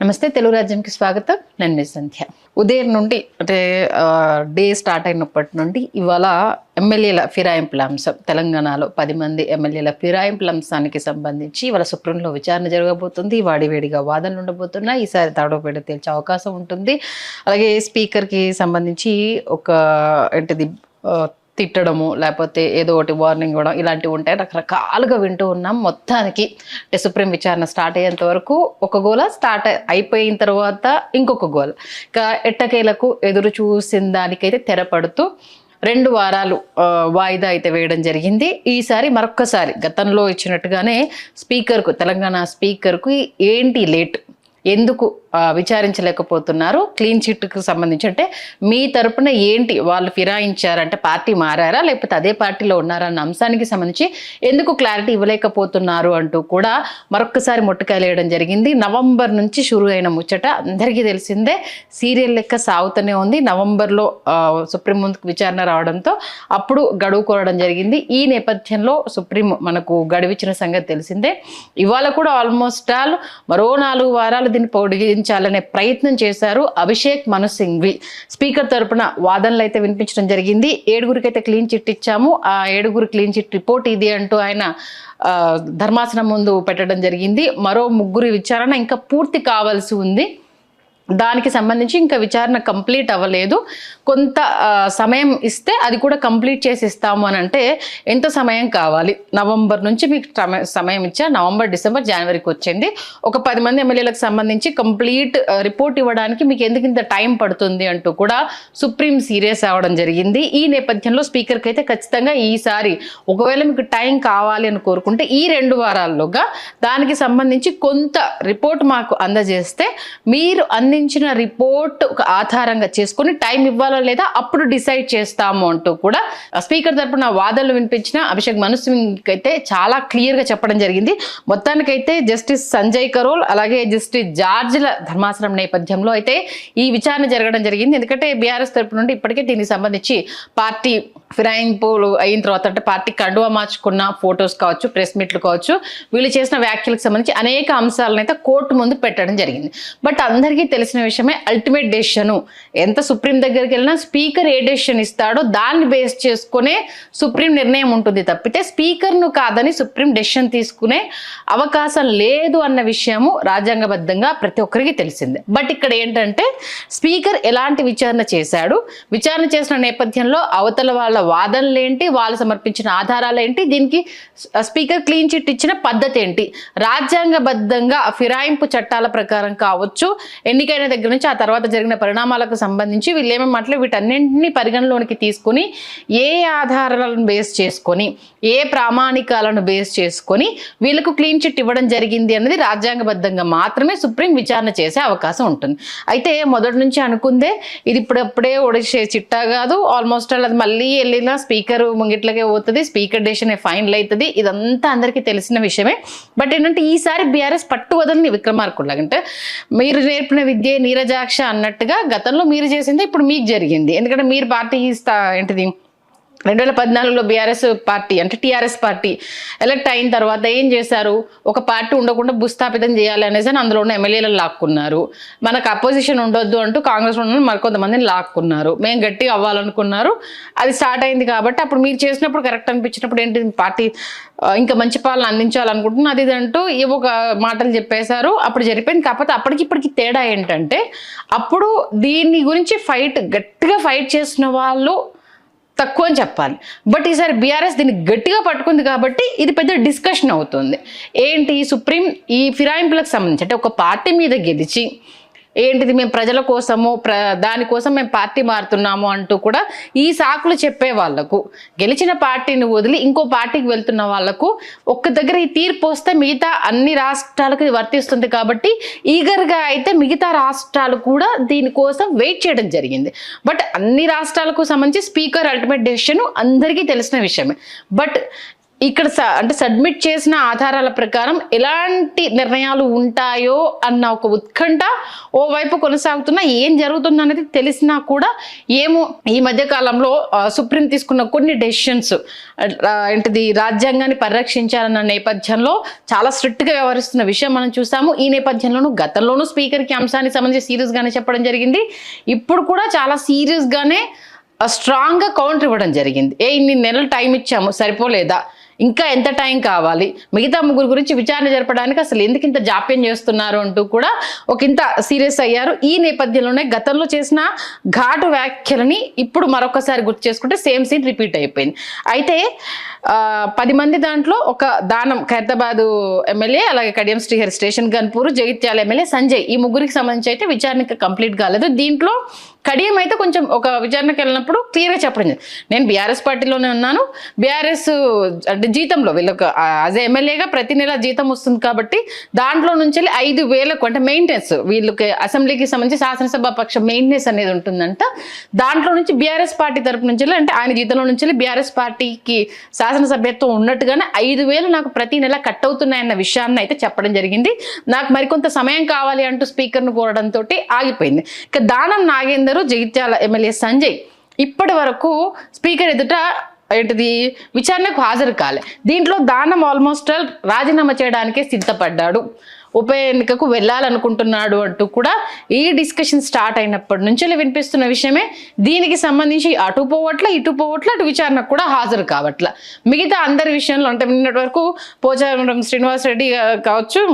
నమస్తే, తెలుగు రాజ్యంకి స్వాగతం. నేను మీ సంధ్య. ఉదయం నుండి అంటే డే స్టార్ట్ అయినప్పటి నుండి ఇవాళ ఎమ్మెల్యేల ఫిరాయింపుల అంశం, తెలంగాణలో 10 మంది ఎమ్మెల్యేల ఫిరాయింపుల అంశానికి సంబంధించి ఇవాళ సుప్రీంలో విచారణ జరగబోతుంది. వాడివేడిగా వాదనలు ఉండబోతున్నాయి. ఈసారి తాడోపేడ తేల్చే అవకాశం ఉంటుంది. అలాగే స్పీకర్కి సంబంధించి ఒక ఏంటిది తిట్టడము, లేకపోతే ఏదో ఒకటి వార్నింగ్ ఇవ్వడం, ఇలాంటివి ఉంటాయి. రకరకాలుగా వింటూ ఉన్నాం. మొత్తానికి అంటే సుప్రీం విచారణ స్టార్ట్ అయ్యేంత వరకు ఒక గోల, స్టార్ట్ అయిపోయిన తర్వాత ఇంకొక గోల. ఇక ఎట్టకేలకు ఎదురు చూసిన దానికైతే తెరపడుతూ 2 వారాలు వాయిదా అయితే వేయడం జరిగింది. ఈసారి మరొక్కసారి గతంలో ఇచ్చినట్టుగానే స్పీకర్కు, తెలంగాణ స్పీకర్కు ఏంటి లేట్, ఎందుకు విచారించలేకపోతున్నారు, క్లీన్ చిట్కు సంబంధించి అంటే మీ తరపున ఏంటి, వాళ్ళు ఫిరాయించారంటే పార్టీ మారారా లేకపోతే అదే పార్టీలో ఉన్నారా అన్న అంశానికి సంబంధించి ఎందుకు క్లారిటీ ఇవ్వలేకపోతున్నారు అంటూ కూడా మరొక్కసారి మొట్టకాయలు వేయడం జరిగింది. నవంబర్ నుంచి షురు అయిన ముచ్చట అందరికీ తెలిసిందే. సీరియల్ లెక్క సాగుతూనే ఉంది. నవంబర్లో సుప్రీం ముందుకు విచారణ రావడంతో అప్పుడు గడువు కోరడం జరిగింది. ఈ నేపథ్యంలో సుప్రీం మనకు గడువిచ్చిన సంగతి తెలిసిందే. ఇవాళ కూడా ఆల్మోస్ట్ ఆల్ మరో 4 వారాలు దీన్ని పొడిగించాలనే ప్రయత్నం చేశారు. అభిషేక్ మను సింఘ్వి స్పీకర్ తరపున వాదనలు అయితే వినిపించడం జరిగింది. 7గురికి అయితే క్లీన్ చిట్ ఇచ్చాము, ఆ 7గురు క్లీన్ చిట్ రిపోర్ట్ ఇది అంటూ ఆయన ధర్మాసనం ముందు పెట్టడం జరిగింది. మరో 3 విచారణ ఇంకా పూర్తి కావాల్సి ఉంది. దానికి సంబంధించి ఇంకా విచారణ కంప్లీట్ అవ్వలేదు. కొంత సమయం ఇస్తే అది కూడా కంప్లీట్ చేసి ఇస్తాము అని అంటే ఎంత సమయం కావాలి? నవంబర్ నుంచి మీకు సమయం ఇచ్చా, నవంబర్, డిసెంబర్, జనవరికి వచ్చింది. ఒక 10 మంది ఎమ్మెల్యేలకు సంబంధించి కంప్లీట్ రిపోర్ట్ ఇవ్వడానికి మీకు ఎందుకు ఇంత టైం పడుతుంది అంటూ కూడా సుప్రీం సీరియస్ అవ్వడం జరిగింది. ఈ నేపథ్యంలో స్పీకర్కి అయితే ఖచ్చితంగా ఈసారి ఒకవేళ మీకు టైం కావాలి అని కోరుకుంటే ఈ 2 వారాల్లోగా దానికి సంబంధించి కొంత రిపోర్ట్ మాకు అందజేస్తే మీరు అందించిన రిపోర్ట్ ఆధారంగా చేసుకుని టైం ఇవ్వాలా లేదా అప్పుడు డిసైడ్ చేస్తాము అంటూ కూడా స్పీకర్ తరపున వాదనలు వినిపించిన అభిషేక్ మను సింఘ్వి అయితే చాలా క్లియర్ గా చెప్పడం జరిగింది. మొత్తానికైతే జస్టిస్ సంజయ్ కరోల్ అలాగే జస్టిస్ జార్జ్ల ధర్మాసనం నేపథ్యంలో అయితే ఈ విచారణ జరగడం జరిగింది. ఎందుకంటే బీఆర్ఎస్ తరపు నుండి ఇప్పటికే దీనికి సంబంధించి పార్టీ ఫిరాయింపులు అయిన తర్వాత అంటే పార్టీ కండువా మార్చుకున్న ఫొటోస్ కావచ్చు, ప్రెస్ మీట్లు కావచ్చు, వీళ్ళు చేసిన వ్యాఖ్యలకు సంబంధించి అనేక అంశాలను అయితే కోర్టు ముందు పెట్టడం జరిగింది. బట్ అందరికీ తెలిసిన విషయమే అల్టిమేట్ డెసిషన్. ఎంత సుప్రీం దగ్గరికి వెళ్ళినా స్పీకర్ ఏ డెసిషన్ ఇస్తాడో దాన్ని బేస్ చేసుకునే సుప్రీం నిర్ణయం ఉంటుంది తప్పితే స్పీకర్ను కాదని సుప్రీం డెసిషన్ తీసుకునే అవకాశం లేదు అన్న విషయము రాజ్యాంగబద్ధంగా ప్రతి ఒక్కరికి తెలిసిందే. బట్ ఇక్కడ ఏంటంటే స్పీకర్ ఎలాంటి విచారణ చేశాడు, విచారణ చేసిన నేపథ్యంలో అవతల వాళ్ళ వాదనలు ఏంటి, వాళ్ళు సమర్పించిన ఆధారాలు ఏంటి, దీనికి స్పీకర్ క్లీన్ చిట్ ఇచ్చిన పద్ధతి ఏంటి, రాజ్యాంగబద్ధంగా ఫిరాయింపు చట్టాల ప్రకారం కావచ్చు, ఎన్నికైన దగ్గర నుంచి ఆ తర్వాత జరిగిన పరిణామాలకు సంబంధించి వీళ్ళు ఏమేమి మాట్లాడి వీటన్నింటినీ పరిగణలోనికి తీసుకుని ఏ ఆధారాలను బేస్ చేసుకొని ఏ ప్రామాణికాలను బేస్ చేసుకొని వీళ్ళకు క్లీన్ చిట్ ఇవ్వడం జరిగింది అన్నది రాజ్యాంగబద్ధంగా మాత్రమే సుప్రీం విచారణ చేసే అవకాశం ఉంటుంది. అయితే మొదటి నుంచి అనుకుందే ఇది ఇప్పుడప్పుడే ఒడిసే చిట్టా కాదు, ఆల్మోస్ట్ అది మళ్ళీ వెళ్ళినా స్పీకర్ ముంగిట్లకే పోతుంది, స్పీకర్ డెసిషన్ ఫైనల్ అవుతుంది, ఇదంతా అందరికీ తెలిసిన విషయమే. బట్ ఏంటంటే ఈసారి బీఆర్ఎస్ పట్టు వదలని విక్రమార్కుడు అంటే మీరు నేర్పిన విద్య నీరజాక్ష అన్నట్టుగా గతంలో మీరు చేసింది ఇప్పుడు మీకు జరిగింది. ఎందుకంటే మీరు పార్టీ ఏంటిది 2014లో బీఆర్ఎస్ పార్టీ అంటే టీఆర్ఎస్ పార్టీ ఎలక్ట్ అయిన తర్వాత ఏం చేశారు, ఒక పార్టీ ఉండకుండా భూస్థాపితం చేయాలి అనేసి అందులో ఉన్న ఎమ్మెల్యేలను లాక్కున్నారు. మనకు అపోజిషన్ ఉండొద్దు అంటూ కాంగ్రెస్ ఉన్న మరికొంతమందిని లాక్కున్నారు. మేము గట్టిగా అవ్వాలనుకున్నారు, అది స్టార్ట్ అయింది కాబట్టి అప్పుడు మీరు చేసినప్పుడు కరెక్ట్ అనిపించినప్పుడు ఏంటి పార్టీ ఇంకా మంచి పాలన అందించాలనుకుంటున్నా అది అంటూ ఏవో ఒక మాటలు చెప్పేశారు. అప్పుడు జరిపోయింది. కాకపోతే అప్పటికిప్పటికి తేడా ఏంటంటే అప్పుడు దీని గురించి గట్టిగా ఫైట్ చేసిన వాళ్ళు తక్కువ అని చెప్పాలి. బట్ ఈసారి బీఆర్ఎస్ దీన్ని గట్టిగా పట్టుకుంది కాబట్టి ఇది పెద్ద డిస్కషన్ అవుతుంది. ఏంటి సుప్రీం ఈ ఫిరాయింపులకు సంబంధించి అంటే ఒక పార్టీ మీద గెలిచి ఏంటిది మేము ప్రజల కోసము దానికోసం మేము పార్టీ మారుతున్నాము అంటూ కూడా ఈ సాకులు చెప్పే వాళ్లకు, గెలిచిన పార్టీని వదిలి ఇంకో పార్టీకి వెళ్తున్న వాళ్లకు ఒక్క దగ్గర ఈ తీర్పు వస్తే మిగతా అన్ని రాష్ట్రాలకు వర్తిస్తుంది కాబట్టి ఈగర్గా అయితే మిగతా రాష్ట్రాలు కూడా దీనికోసం వెయిట్ చేయడం జరిగింది. బట్ అన్ని రాష్ట్రాలకు సంబంధించి స్పీకర్ అల్టిమేట్ డెసిషన్ అందరికీ తెలిసిన విషయమే. బట్ ఇక్కడ అంటే సబ్మిట్ చేసిన ఆధారాల ప్రకారం ఎలాంటి నిర్ణయాలు ఉంటాయో అన్న ఒక ఉత్కంఠ ఓవైపు కొనసాగుతున్నా, ఏం జరుగుతుంది అనేది తెలిసినా కూడా ఏమో ఈ మధ్య కాలంలో సుప్రీం తీసుకున్న కొన్ని డెసిషన్స్ ఏంటిది రాజ్యాంగాన్ని పరిరక్షించాలన్న నేపథ్యంలో చాలా స్ట్రిక్ట్ గా వ్యవహరిస్తున్న విషయం మనం చూసాము. ఈ నేపథ్యంలోనూ గతంలోనూ స్పీకర్కి అంశానికి సంబంధించి సీరియస్ గానే చెప్పడం జరిగింది. ఇప్పుడు కూడా చాలా సీరియస్ గానే స్ట్రాంగ్ గా కౌంటర్ ఇవ్వడం జరిగింది. ఇన్ని నెలలు టైం ఇచ్చాము, సరిపోలేదా, ఇంకా ఎంత టైం కావాలి, మిగతా ముగ్గురు గురించి విచారణ జరపడానికి అసలు ఎందుకు ఇంత జాప్యం చేస్తున్నారు అంటూ కూడా ఒక ఇంత సీరియస్ అయ్యారు. ఈ నేపథ్యంలోనే గతంలో చేసిన ఘాటు వ్యాఖ్యలని ఇప్పుడు మరొకసారి గుర్తు చేసుకుంటే సేమ్ సీన్ రిపీట్ అయిపోయింది. అయితే 10 మంది దాంట్లో ఒక దానం ఖైరతాబాద్ ఎమ్మెల్యే, అలాగే కడియం శ్రీహరి, స్టేషన్ గన్పూర్, జగిత్యాల ఎమ్మెల్యే సంజయ్, ఈ ముగ్గురికి సంబంధించి అయితే విచారణ కంప్లీట్ కాలేదు. దీంట్లో కడియం అయితే కొంచెం ఒక విచారణకు వెళ్ళినప్పుడు క్లియర్గా చెప్పడం జరిగింది, నేను బీఆర్ఎస్ పార్టీలోనే ఉన్నాను, బీఆర్ఎస్ అంటే జీతంలో వీళ్ళకి యాజ్ ఎమ్మెల్యేగా ప్రతి నెల జీతం వస్తుంది కాబట్టి దాంట్లో నుంచి 5,000 అంటే మెయింటెనెన్స్, వీళ్ళకి అసెంబ్లీకి సంబంధించి శాసనసభ పక్ష మెయింటెనెన్స్ అనేది ఉంటుందంట. దాంట్లో నుంచి బీఆర్ఎస్ పార్టీ తరపు నుంచి అంటే ఆయన జీతంలో నుంచి బీఆర్ఎస్ పార్టీకి శాసనసభ్యత్వం ఉన్నట్టుగానే 5,000 నాకు ప్రతి నెల కట్ అవుతున్నాయన్న విషయాన్ని అయితే చెప్పడం జరిగింది. నాకు మరికొంత సమయం కావాలి అంటూ స్పీకర్ను కోరడంతో ఆగిపోయింది. ఇక దానం నాగేందర్, జగిత్యాల ఎమ్మెల్యే సంజయ్ ఇప్పటి వరకు స్పీకర్ ఎదుట ఏంటిది విచారణకు హాజరు కాలే. దీంట్లో దానం ఆల్మోస్ట్ రాజీనామా చేయడానికే సిద్ధపడ్డాడు, ఉప ఎన్నికకు వెళ్ళాలనుకుంటున్నాడు అంటూ కూడా ఈ డిస్కషన్ స్టార్ట్ అయినప్పటి నుంచి వినిపిస్తున్న విషయమే. దీనికి సంబంధించి అటు పోవట్ల ఇటు పోవట్ల, అటు విచారణకు కూడా హాజరు కావట్ల. మిగతా అందరి విషయంలో అంటే నిన్నటి వరకు పోచారం శ్రీనివాస్ రెడ్డి కావచ్చు,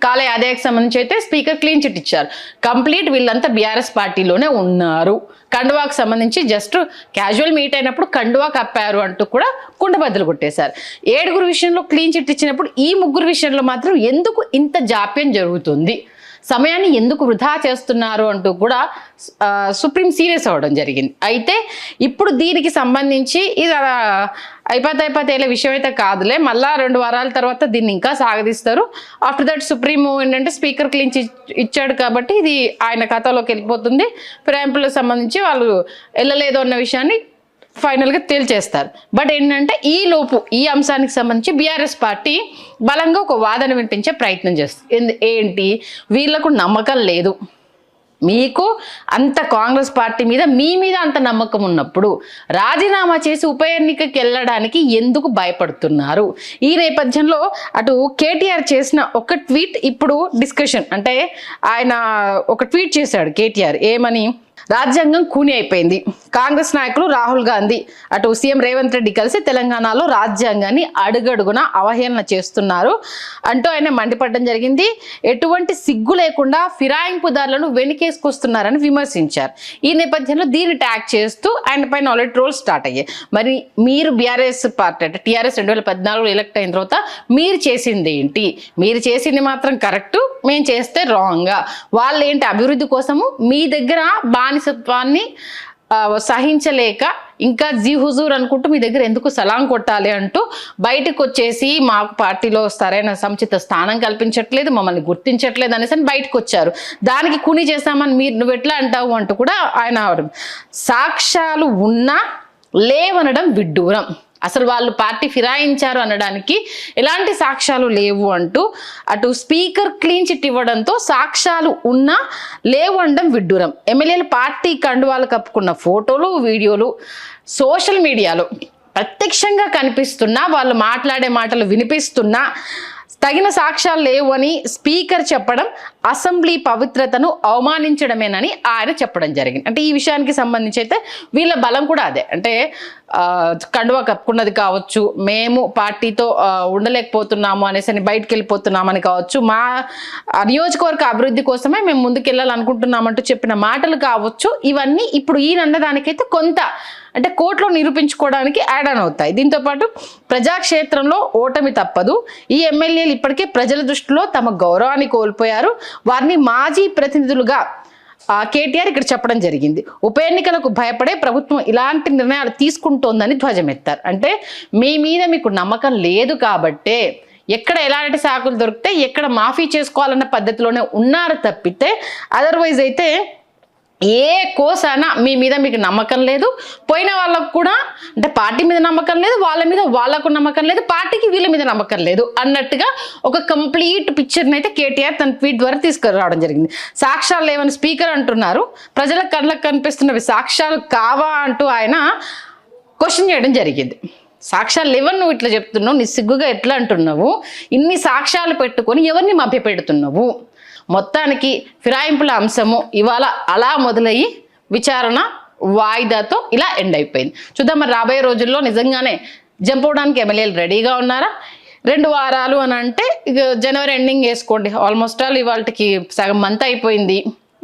కాలే ఆదాయకు సంబంధించి అయితే స్పీకర్ క్లీన్ చిట్ ఇచ్చారు. కంప్లీట్ వీళ్ళంతా బీఆర్ఎస్ పార్టీలోనే ఉన్నారు. కండువాకు సంబంధించి జస్ట్ క్యాజువల్ మీట్ అయినప్పుడు కండువా కప్పారు అంటూ కూడా కుండబద్దలు కొట్టేశారు. 7 విషయంలో క్లీన్ చిట్ ఇచ్చినప్పుడు ఈ 3 విషయంలో మాత్రం ఎందుకు ఇంత జాప్యం జరుగుతుంది, సమయాన్ని ఎందుకు వృధా చేస్తున్నారు అంటూ కూడా సుప్రీం సీరియస్ అవ్వడం జరిగింది. అయితే ఇప్పుడు దీనికి సంబంధించి ఇది అయిపోతే విషయం అయితే కాదులే, మళ్ళా 2 వారాల తర్వాత దీన్ని ఇంకా సాగదీస్తారు. ఆఫ్టర్ దట్ సుప్రీం ఏంటంటే స్పీకర్ క్లీన్ ఇచ్చాడు కాబట్టి ఇది ఆయన ఖాతాలోకి వెళ్ళిపోతుంది, ఫిరాయింపులకు సంబంధించి వాళ్ళు వెళ్ళలేదు అన్న విషయాన్ని ఫైనల్గా తేల్చేస్తారు. బట్ ఏంటంటే ఈ లోపు ఈ అంశానికి సంబంధించి బీఆర్ఎస్ పార్టీ బలంగా ఒక వాదన వినిపించే ప్రయత్నం చేస్తుంది. ఏంటి, వీళ్లకు నమ్మకం లేదు, మీకు అంత కాంగ్రెస్ పార్టీ మీద మీ మీద అంత నమ్మకం ఉన్నప్పుడు రాజీనామా చేసి ఉప ఎన్నికకి వెళ్ళడానికి ఎందుకు భయపడుతున్నారు? ఈ నేపథ్యంలో అటు కేటీఆర్ చేసిన ఒక ట్వీట్ ఇప్పుడు డిస్కషన్, అంటే ఆయన ఒక ట్వీట్ చేశాడు కేటీఆర్, ఏమని, రాజ్యాంగం కూని అయిపోయింది, కాంగ్రెస్ నాయకులు రాహుల్ గాంధీ అటు సీఎం రేవంత్ రెడ్డి కలిసి తెలంగాణలో రాజ్యాంగాన్ని అడుగడుగున అవహేళన చేస్తున్నారు అంటూ ఆయన మండిపడడం జరిగింది. ఎటువంటి సిగ్గు లేకుండా ఫిరాయింపుదారులను వెనుకేసుకొస్తున్నారని విమర్శించారు. ఈ నేపథ్యంలో దీన్ని ట్యాగ్ చేస్తూ ఆయన పైన ఆల్రెడీ ట్రోల్ స్టార్ట్ అయ్యాయి. మరి మీరు బీఆర్ఎస్ పార్టీ అంటే టీఆర్ఎస్ 2014 ఎలక్ట్ అయిన తర్వాత మీరు చేసింది ఏంటి? మీరు చేసింది మాత్రం కరెక్టు, మేము చేస్తే రాంగా? వాళ్ళు ఏంటి అభివృద్ధి కోసము మీ దగ్గర బానిసత్వాన్ని సహించలేక ఇంకా జీ హుజూర్ అనుకుంటూ మీ దగ్గర ఎందుకు సలాం కొట్టాలి అంటూ బయటకు వచ్చేసి మాకు పార్టీలో సరైన సముచిత స్థానం కల్పించట్లేదు, మమ్మల్ని గుర్తించట్లేదు అనేసి బయటకు వచ్చారు. దానికి కూని చేస్తామని నువ్వు ఎట్లా అంటావు అంటూ కూడా ఆయన సాక్ష్యాలు ఉన్నా లేవనడం విడ్డూరం. అసలు వాళ్ళు పార్టీ ఫిరాయించారు అనడానికి ఎలాంటి సాక్ష్యాలు లేవు అంటూ అటు స్పీకర్ క్లీన్ చిట్ ఇవ్వడంతో సాక్ష్యాలు ఉన్నా లేవు అనడం విడ్డూరం. ఎమ్మెల్యేలు పార్టీ కండువాలు కప్పుకున్న ఫోటోలు, వీడియోలు సోషల్ మీడియాలో ప్రత్యక్షంగా కనిపిస్తున్నా, వాళ్ళు మాట్లాడే మాటలు వినిపిస్తున్నా తగిన సాక్ష్యాలు లేవు అని స్పీకర్ చెప్పడం అసెంబ్లీ పవిత్రతను అవమానించడమేనని ఆయన చెప్పడం జరిగింది. అంటే ఈ విషయానికి సంబంధించి అయితే వీళ్ళ బలం కూడా అదే, అంటే కండువా కప్పుకున్నది కావచ్చు, మేము పార్టీతో ఉండలేకపోతున్నాము అనేసి బయటకు వెళ్ళిపోతున్నామని కావచ్చు, మా నియోజకవర్గ అభివృద్ధి కోసమే మేము ముందుకెళ్ళాలనుకుంటున్నామంటూ చెప్పిన మాటలు కావచ్చు, ఇవన్నీ ఇప్పుడు ఈయనన్నదానికైతే కొంత అంటే కోర్టులో నిరూపించుకోవడానికి యాడ్ ఆన్ అవుతాయి. దీంతోపాటు ప్రజాక్షేత్రంలో ఓటమి తప్పదు, ఈ ఎమ్మెల్యేలు ఇప్పటికే ప్రజల దృష్టిలో తమ గౌరవాన్ని కోల్పోయారు, వారిని మాజీ ప్రతినిధులుగా కేటీఆర్ ఇక్కడ చెప్పడం జరిగింది. ఉప ఎన్నికలకు భయపడే ప్రభుత్వం ఇలాంటి నిర్ణయాలు తీసుకుంటోందని ధ్వజమెత్తారు. అంటే మీ మీద మీకు నమ్మకం లేదు కాబట్టే ఎక్కడ ఎలాంటి సాకులు దొరికితే ఎక్కడ మాఫీ చేసుకోవాలన్న పద్ధతిలోనే ఉన్నారు తప్పితే అదర్వైజ్ అయితే ఏ కోసానా మీ మీద మీకు నమ్మకం లేదు, పోయిన వాళ్ళకు కూడా అంటే పార్టీ మీద నమ్మకం లేదు, వాళ్ళ మీద వాళ్ళకు నమ్మకం లేదు, పార్టీకి వీళ్ళ మీద నమ్మకం లేదు అన్నట్టుగా ఒక కంప్లీట్ పిక్చర్ని అయితే కేటీఆర్ తన ట్వీట్ ద్వారా తీసుకురావడం జరిగింది. సాక్ష్యాలు లేవని స్పీకర్ అంటున్నారు, ప్రజల కళ్ళకు కనిపిస్తున్నవి సాక్ష్యాలు కావా అంటూ ఆయన క్వశ్చన్ చేయడం జరిగింది. సాక్ష్యాలు లేవని నువ్వు ఇట్లా చెప్తున్నావు, నీ సిగ్గుగా ఎట్లా అంటున్నావు, ఇన్ని సాక్ష్యాలు పెట్టుకొని ఎవరిని మభ్యపెడుతున్నావు? మొత్తానికి ఫిరాయింపుల అంశము ఇవాళ అలా మొదలయ్యి విచారణ వాయిదాతో ఇలా ఎండ్ అయిపోయింది. చూద్దాం మరి రాబోయే రోజుల్లో నిజంగానే జంప్ అవడానికి ఎమ్మెల్యేలు రెడీగా ఉన్నారా? 2 వారాలు అని అంటే ఇక జనవరి ఎండింగ్ వేసుకోండి, ఆల్మోస్ట్ ఆల్ ఇవాళకి సగం మంత్ అయిపోయింది,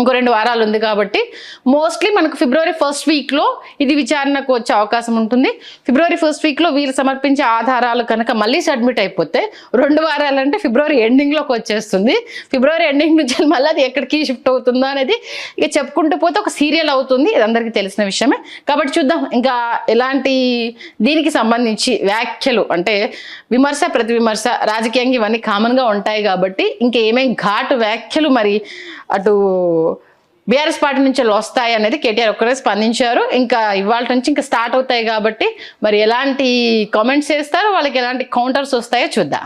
ఇంకో 2 వారాలు ఉంది కాబట్టి మోస్ట్లీ మనకు ఫిబ్రవరి 1st వీక్లో ఇది విచారణకు వచ్చే అవకాశం ఉంటుంది. ఫిబ్రవరి 1st వీక్లో వీళ్ళు సమర్పించే ఆధారాలు కనుక మళ్ళీ సబ్మిట్ అయిపోతే 2 వారాలంటే ఫిబ్రవరి ఎండింగ్లోకి వచ్చేస్తుంది. ఫిబ్రవరి ఎండింగ్ నుంచి మళ్ళీ అది ఎక్కడికి షిఫ్ట్ అవుతుందో అనేది ఇక చెప్పుకుంటూ పోతే ఒక సీరియల్ అవుతుంది, ఇది అందరికీ తెలిసిన విషయమే. కాబట్టి చూద్దాం ఇంకా ఎలాంటి దీనికి సంబంధించి వ్యాఖ్యలు అంటే విమర్శ ప్రతి విమర్శ రాజకీయంగా ఇవన్నీ కామన్గా ఉంటాయి కాబట్టి ఇంకా ఏమేం ఘాటు వ్యాఖ్యలు మరి అటు బీఆర్ఎస్ పార్టీ నుంచి వస్తాయి అనేది కేటీఆర్ ఒక్కరే స్పందించారు. ఇంకా ఇవాళ నుంచి ఇంకా స్టార్ట్ అవుతాయి కాబట్టి మరి ఎలాంటి కామెంట్స్ చేస్తారో వాళ్ళకి ఎలాంటి కౌంటర్స్ వస్తాయో చూద్దాం.